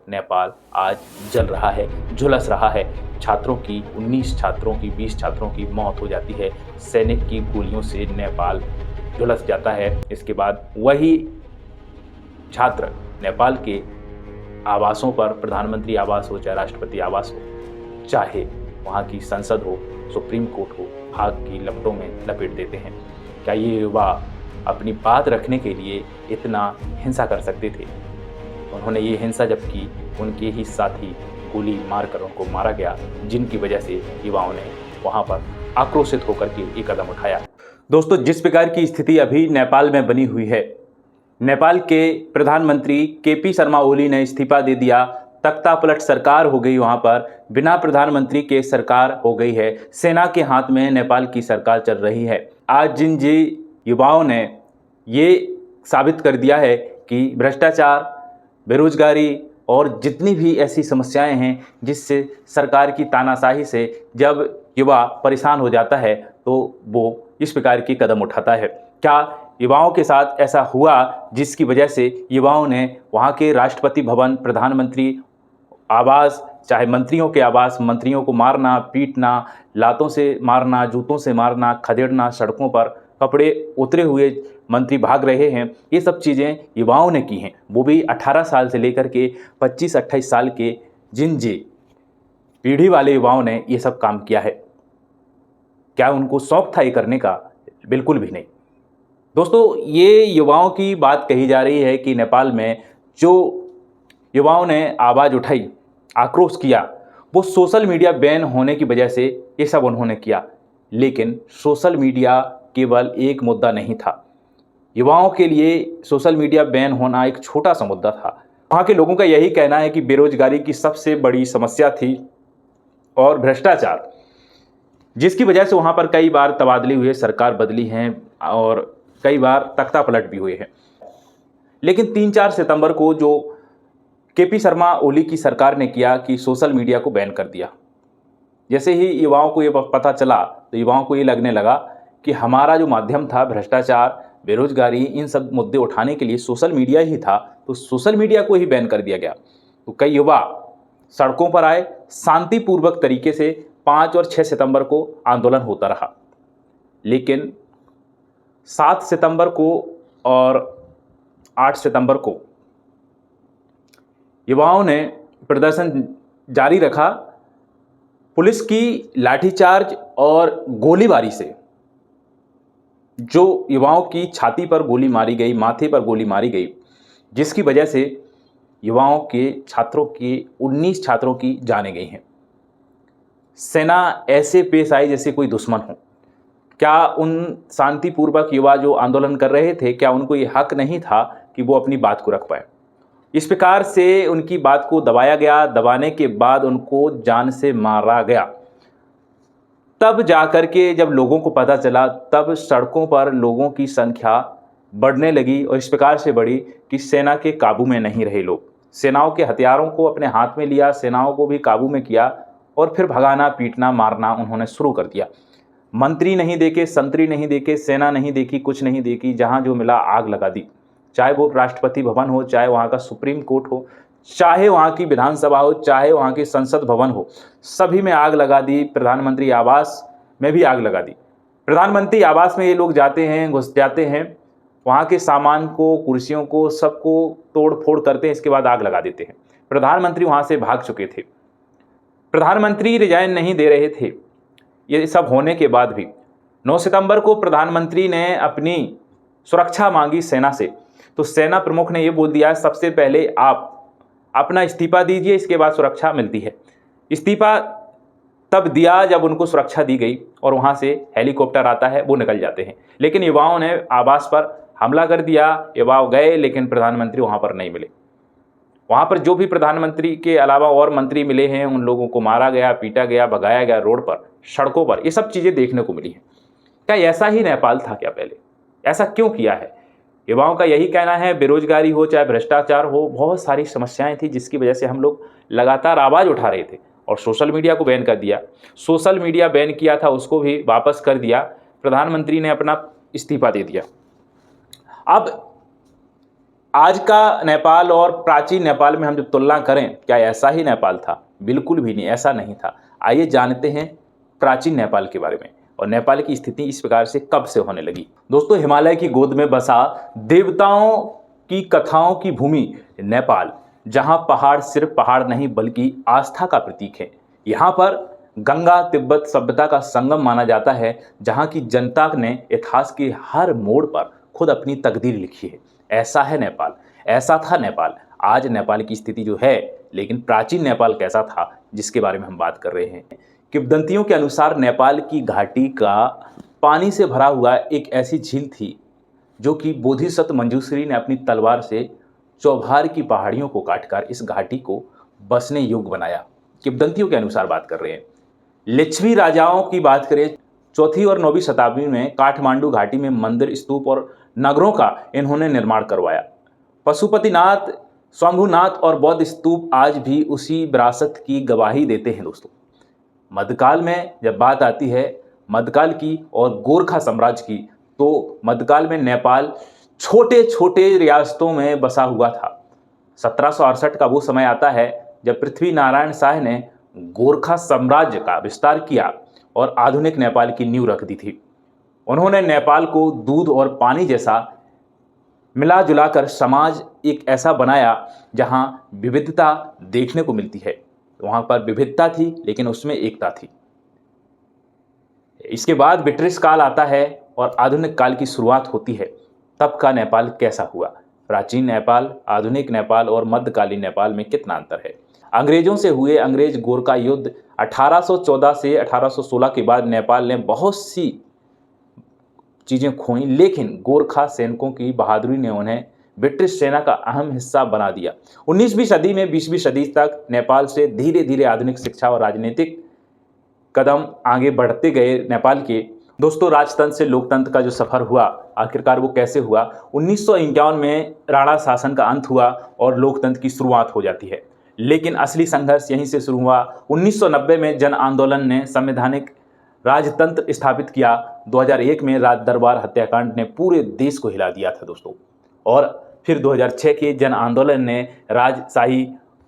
नेपाल आज जल रहा है, झुलस रहा है। छात्रों की 19 छात्रों की 20 छात्रों की मौत हो जाती है। सैनिक की गोलियों से नेपाल झुलस जाता है। इसके बाद वही छात्र नेपाल के आवासों पर, प्रधानमंत्री आवास हो चाहे राष्ट्रपति आवास हो, चाहे वहाँ की संसद हो, सुप्रीम कोर्ट हो, आग की लपटों में लपेट देते हैं। क्या ये युवा अपनी बात रखने के लिए इतना हिंसा कर सकते थे? उन्होंने ये हिंसा जब की, उनके ही साथी गोली मारकर उनको मारा गया, जिनकी वजह से युवाओं ने वहाँ पर आक्रोशित होकर के ये कदम उठाया। दोस्तों, जिस प्रकार की स्थिति अभी नेपाल में बनी हुई है, नेपाल के प्रधानमंत्री केपी शर्मा ओली ने इस्तीफा दे दिया, तख्ता पलट सरकार हो गई, वहाँ पर बिना प्रधानमंत्री के सरकार हो गई है। सेना के हाथ में नेपाल की सरकार चल रही है। आज जिन युवाओं ने ये साबित कर दिया है कि भ्रष्टाचार, बेरोजगारी और जितनी भी ऐसी समस्याएं हैं जिससे सरकार की तानाशाही से जब युवा परेशान हो जाता है तो वो इस प्रकार की कदम उठाता है। क्या युवाओं के साथ ऐसा हुआ जिसकी वजह से युवाओं ने वहाँ के राष्ट्रपति भवन, प्रधानमंत्री आवास, चाहे मंत्रियों के आवास, मंत्रियों को मारना, पीटना, लातों से मारना, जूतों से मारना, खदेड़ना, सड़कों पर कपड़े उतरे हुए मंत्री भाग रहे हैं, ये सब चीज़ें युवाओं ने की हैं। वो भी 18 साल से लेकर के 25-28 साल के जिन पीढ़ी वाले युवाओं ने ये सब काम किया है। क्या उनको शौक था ये करने का? बिल्कुल भी नहीं। दोस्तों, ये युवाओं की बात कही जा रही है कि नेपाल में जो युवाओं ने आवाज़ उठाई, आक्रोश किया, वो सोशल मीडिया बैन होने की वजह से ये सब उन्होंने किया। लेकिन सोशल मीडिया केवल एक मुद्दा नहीं था। युवाओं के लिए सोशल मीडिया बैन होना एक छोटा सा मुद्दा था। वहाँ के लोगों का यही कहना है कि बेरोजगारी की सबसे बड़ी समस्या थी और भ्रष्टाचार, जिसकी वजह से वहाँ पर कई बार तबादले हुए, सरकार बदली हैं और कई बार तख्ता पलट भी हुए हैं। लेकिन 3-4 सितंबर को जो केपी शर्मा ओली की सरकार ने किया कि सोशल मीडिया को बैन कर दिया। जैसे ही युवाओं को ये पता चला तो युवाओं को ये लगने लगा कि हमारा जो माध्यम था भ्रष्टाचार, बेरोजगारी, इन सब मुद्दे उठाने के लिए सोशल मीडिया ही था, तो सोशल मीडिया को ही बैन कर दिया गया। तो कई युवा सड़कों पर आए, शांतिपूर्वक तरीके से 5 और 6 सितंबर को आंदोलन होता रहा। लेकिन 7 सितंबर को और 8 सितंबर को युवाओं ने प्रदर्शन जारी रखा। पुलिस की लाठीचार्ज और गोलीबारी से जो युवाओं की छाती पर गोली मारी गई, माथे पर गोली मारी गई, जिसकी वजह से युवाओं के, छात्रों की, 19 छात्रों की जानें गई हैं। सेना ऐसे पेश आई जैसे कोई दुश्मन हो। क्या उन शांतिपूर्वक युवा जो आंदोलन कर रहे थे, क्या उनको ये हक नहीं था कि वो अपनी बात को रख पाए? इस प्रकार से उनकी बात को दबाया गया। दबाने के बाद उनको जान से मारा गया। तब जाकर के जब लोगों को पता चला, तब सड़कों पर लोगों की संख्या बढ़ने लगी और इस प्रकार से बढ़ी कि सेना के काबू में नहीं रहे लोग। सेनाओं के हथियारों को अपने हाथ में लिया, सेनाओं को भी काबू में किया और फिर भगाना, पीटना, मारना उन्होंने शुरू कर दिया। मंत्री नहीं देखे, संतरी नहीं देखे, सेना नहीं देखी, कुछ नहीं देखी, जहाँ जो मिला आग लगा दी। चाहे वो राष्ट्रपति भवन हो, चाहे वहाँ का सुप्रीम कोर्ट हो, चाहे वहाँ की विधानसभा हो, चाहे वहाँ की संसद भवन हो, सभी में आग लगा दी। प्रधानमंत्री आवास में भी आग लगा दी। प्रधानमंत्री आवास में ये लोग जाते हैं, घुस जाते हैं, वहाँ के सामान को, कुर्सियों को, सबको तोड़ फोड़ करते हैं, इसके बाद आग लगा देते हैं। प्रधानमंत्री वहाँ से भाग चुके थे। प्रधानमंत्री रिजाइन नहीं दे रहे थे। ये सब होने के बाद भी 9 सितंबर को प्रधानमंत्री ने अपनी सुरक्षा मांगी सेना से, तो सेना प्रमुख ने ये बोल दिया, सबसे पहले आप अपना इस्तीफा दीजिए, इसके बाद सुरक्षा मिलती है। इस्तीफा तब दिया जब उनको सुरक्षा दी गई और वहाँ से हेलीकॉप्टर आता है, वो निकल जाते हैं। लेकिन युवाओं ने आवास पर हमला कर दिया। युवा गए लेकिन प्रधानमंत्री वहाँ पर नहीं मिले। वहाँ पर जो भी प्रधानमंत्री के अलावा और मंत्री मिले हैं, उन लोगों को मारा गया, पीटा गया, भगाया गया रोड पर, सड़कों पर। ये सब चीज़ें देखने को मिली हैं। क्या ऐसा ही नेपाल था क्या पहले? ऐसा क्यों किया है? युवाओं का यही कहना है, बेरोजगारी हो चाहे भ्रष्टाचार हो, बहुत सारी समस्याएं थी जिसकी वजह से हम लोग लगातार आवाज़ उठा रहे थे और सोशल मीडिया को बैन कर दिया। सोशल मीडिया बैन किया था, उसको भी वापस कर दिया। प्रधानमंत्री ने अपना इस्तीफा दे दिया। अब आज का नेपाल और प्राचीन नेपाल में हम जब तुलना करें, क्या ऐसा ही नेपाल था? बिल्कुल भी नहीं, ऐसा नहीं था। आइए जानते हैं प्राचीन नेपाल के बारे में और नेपाल की स्थिति इस प्रकार से कब से होने लगी। दोस्तों, हिमालय की गोद में बसा देवताओं की कथाओं की भूमि नेपाल, जहां पहाड़ सिर्फ पहाड़ नहीं बल्कि आस्था का प्रतीक है। यहाँ पर गंगा तिब्बत सभ्यता का संगम माना जाता है, जहाँ की जनता ने इतिहास के हर मोड़ पर खुद अपनी तकदीर लिखी है। ऐसा है नेपाल, ऐसा था नेपाल। आज नेपाल की स्थिति जो है, लेकिन प्राचीन नेपाल कैसा था, जिसके बारे में हम बात कर रहे हैं। किंवदंतियों के अनुसार नेपाल की घाटी का पानी से भरा हुआ एक ऐसी झील थी जो कि बोधिसत्व मंजूश्री ने अपनी तलवार से चौभार की पहाड़ियों को काटकर इस घाटी को बसने योग्य बनाया। किंवदंतियों के अनुसार बात कर रहे हैं। लिच्छवी राजाओं की बात करें, 4वीं और 9वीं शताब्दी में काठमांडू घाटी में मंदिर, स्तूप और नगरों का इन्होंने निर्माण करवाया। पशुपतिनाथ, शंभुनाथ और बौद्ध स्तूप आज भी उसी विरासत की गवाही देते हैं। दोस्तों, मध्यकाल में जब बात आती है मध्यकाल की और गोरखा साम्राज्य की, तो मध्यकाल में नेपाल छोटे छोटे रियासतों में बसा हुआ था। 1768 का वो समय आता है जब पृथ्वी नारायण शाह ने गोरखा साम्राज्य का विस्तार किया और आधुनिक नेपाल की नींव रख दी थी। उन्होंने नेपाल को दूध और पानी जैसा मिला जुलाकर समाज एक ऐसा बनाया जहां विविधता देखने को मिलती है। वहां पर विविधता थी लेकिन उसमें एकता थी। इसके बाद ब्रिटिश काल आता है और आधुनिक काल की शुरुआत होती है। तब का नेपाल कैसा हुआ? प्राचीन नेपाल, आधुनिक नेपाल और मध्यकालीन नेपाल में कितना अंतर है? अंग्रेजों से हुए अंग्रेज गोरखा युद्ध 1814 से 1816 के बाद नेपाल ने बहुत सी चीज़ें खोई, लेकिन गोरखा सैनिकों की बहादुरी ने उन्हें ब्रिटिश सेना का अहम हिस्सा बना दिया। 19वीं सदी में 20वीं सदी तक नेपाल से धीरे धीरे आधुनिक शिक्षा और राजनीतिक कदम आगे बढ़ते गए नेपाल के। दोस्तों, राजतंत्र से लोकतंत्र का जो सफ़र हुआ, आखिरकार वो कैसे हुआ? 1951 में राणा शासन का अंत हुआ और लोकतंत्र की शुरुआत हो जाती है। लेकिन असली संघर्ष यहीं से शुरू हुआ। 1990 में जन आंदोलन ने संवैधानिक राजतंत्र स्थापित किया। 2001 में राज दरबार हत्याकांड ने पूरे देश को हिला दिया था दोस्तों। और फिर 2006 के जन आंदोलन ने राजशाही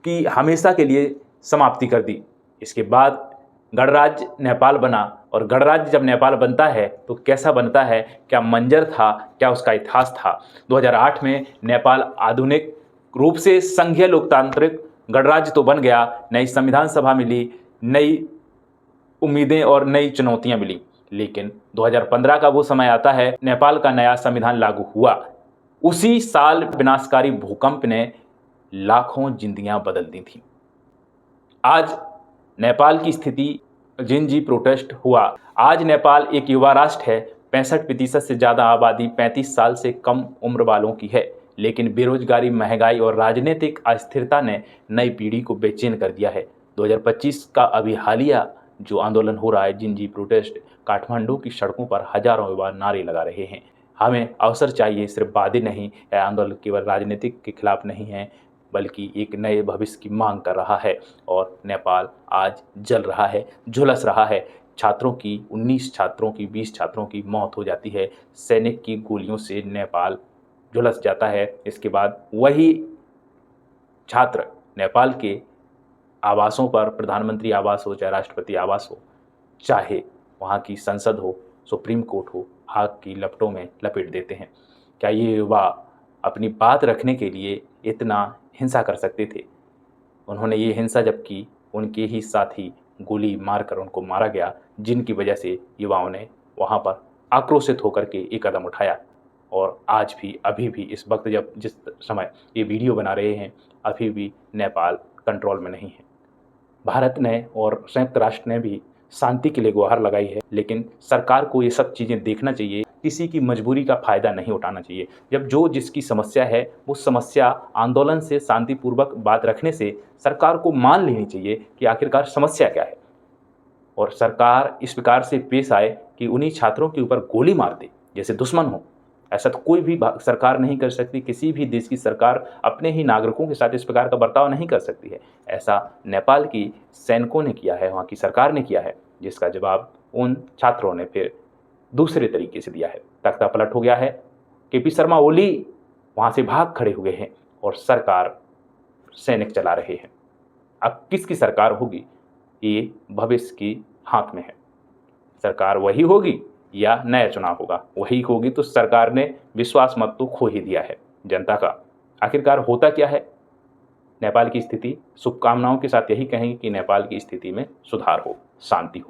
की हमेशा के लिए समाप्ति कर दी। इसके बाद गणराज्य नेपाल बना और गणराज्य जब नेपाल बनता है तो कैसा बनता है, क्या मंजर था, क्या उसका इतिहास था? 2008 में नेपाल आधुनिक रूप से संघीय लोकतांत्रिक गणराज्य तो बन गया, नई संविधान सभा मिली, नई उम्मीदें और नई चुनौतियां मिली। लेकिन 2015 का वो समय आता है, नेपाल का नया संविधान लागू हुआ। उसी साल विनाशकारी भूकंप ने लाखों जिंदगियां बदल दी थी। आज नेपाल की स्थिति, जिनजी प्रोटेस्ट हुआ। आज नेपाल एक युवा राष्ट्र है। 65% से ज़्यादा आबादी 35 साल से कम उम्र वालों की है। लेकिन बेरोजगारी, महंगाई और राजनीतिक अस्थिरता ने नई पीढ़ी को बेचैन कर दिया है। 2025 का अभी हालिया जो आंदोलन हो रहा है, जिनजी प्रोटेस्ट, काठमांडू की सड़कों पर हजारों युवा नारे लगा रहे हैं। हमें अवसर चाहिए, सिर्फ वादे नहीं। यह आंदोलन केवल राजनीतिक के खिलाफ नहीं है, बल्कि एक नए भविष्य की मांग कर रहा है। और नेपाल आज जल रहा है, झुलस रहा है। छात्रों की 19 छात्रों की 20 छात्रों की मौत हो जाती है। सैनिक की गोलियों से नेपाल झुलस जाता है। इसके बाद वही छात्र नेपाल के आवासों पर, प्रधानमंत्री आवास हो चाहे राष्ट्रपति आवास हो, चाहे वहाँ की संसद हो, सुप्रीम कोर्ट हो, आग की लपटों में लपेट देते हैं। क्या ये युवा अपनी बात रखने के लिए इतना हिंसा कर सकते थे? उन्होंने ये हिंसा जब की, उनके ही साथी गोली मारकर उनको मारा गया, जिनकी वजह से युवाओं ने वहाँ पर आक्रोशित होकर के एक कदम उठाया। और आज भी, अभी भी, इस वक्त जब जिस समय ये वीडियो बना रहे हैं, अभी भी नेपाल कंट्रोल में नहीं है। भारत ने और संयुक्त राष्ट्र ने भी शांति के लिए गुहार लगाई है, लेकिन सरकार को ये सब चीज़ें देखना चाहिए। किसी की मजबूरी का फ़ायदा नहीं उठाना चाहिए। जब जो जिसकी समस्या है, वो समस्या आंदोलन से, शांतिपूर्वक बात रखने से सरकार को मान लेनी चाहिए कि आखिरकार समस्या क्या है। और सरकार इस प्रकार से पेश आए कि उन्हीं छात्रों के ऊपर गोली मार दे जैसे दुश्मन हो। ऐसा तो कोई भी सरकार नहीं कर सकती। किसी भी देश की सरकार अपने ही नागरिकों के साथ इस प्रकार का बर्ताव नहीं कर सकती है। ऐसा नेपाल की सैनिकों ने किया है, वहाँ की सरकार ने किया है, जिसका जवाब उन छात्रों ने फिर दूसरे तरीके से दिया है। तख्ता पलट हो गया है। केपी शर्मा ओली वहाँ से भाग खड़े हुए हैं और सरकार सैनिक चला रहे हैं। अब किसकी सरकार होगी, ये भविष्य की हाथ में है। सरकार वही होगी या नया चुनाव होगा। वही होगी तो सरकार ने विश्वास मत तो खो ही दिया है जनता का। आखिरकार होता क्या है नेपाल की स्थिति, शुभकामनाओं के साथ यही कहेंगे कि नेपाल की स्थिति में सुधार हो, शांति हो।